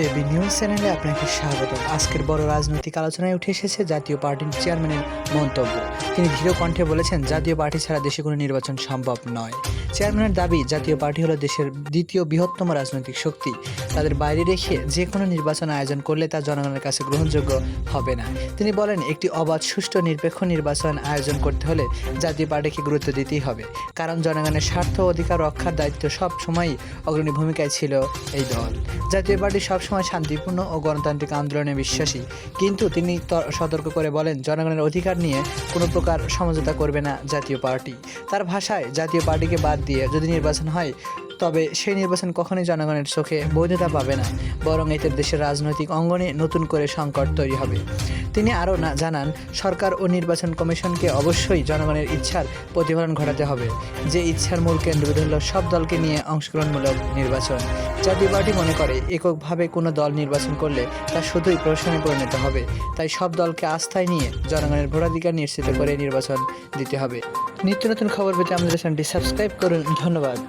AB news চ্যানেলে আপনাকে স্বাগত। আজকের বড় রাজনৈতিক আলোচনায় উঠে এসেছে জাতীয় পার্টির চেয়ারম্যানের মন্তব্য। তিনি দৃঢ় কণ্ঠে বলেছেন, জাতীয় পার্টি ছাড়া দেশে কোনো নির্বাচন সম্ভব নয়। চেয়ারম্যানের দাবি, জাতীয় পার্টি হলো দেশের দ্বিতীয় বৃহত্তম রাজনৈতিক শক্তি। তাদের বাইরে রেখে যে কোনো নির্বাচন আয়োজন করলে তা জনগণের কাছে গ্রহণযোগ্য হবে না। তিনি বলেন, একটি অবাধ, সুষ্ঠু, নিরপেক্ষ নির্বাচন আয়োজন করতে হলে জাতীয় পার্টিকে গুরুত্ব দিতেই হবে, কারণ জনগণের স্বার্থ ও অধিকার রক্ষার দায়িত্ব সবসময়ই অগ্রণী ভূমিকায় ছিল এই দল। জাতীয় পার্টি সবসময় শান্তিপূর্ণ ও গণতান্ত্রিক আন্দোলনে বিশ্বাসী, কিন্তু তিনি সতর্ক করে বলেন, জনগণের অধিকার নিয়ে কোনো প্রকার সমঝোতা করবে না জাতীয় পার্টি। তার ভাষায়, জাতীয় পার্টিকে বাদ দিয়ে যদি নির্বাচন হয়, তবে সেই নির্বাচন কখনোই জনগণের চোখে বৈধতা পাবে না, বরং এতে দেশের রাজনৈতিক অঙ্গনে নতুন করে সংকট তৈরি হবে। তিনি আরও জানান, সরকার ও নির্বাচন কমিশনকে অবশ্যই জনগণের ইচ্ছার প্রতিফলন ঘটাতে হবে, যে ইচ্ছার মূল কেন্দ্রবিন্দু হল সব দলকে নিয়ে অংশগ্রহণমূলক নির্বাচন। জাতীয় পার্টি মনে করে, এককভাবে কোনো দল নির্বাচন করলে তা শুধুই প্রহসনে পরিণত হবে। তাই সব দলকে আস্থায় নিয়ে জনগণের ভোটাধিকার নিশ্চিত করে নির্বাচন দিতে হবে। নিত্য নতুন খবর পেতে আমাদের চ্যানেলটি সাবস্ক্রাইব করুন। ধন্যবাদ।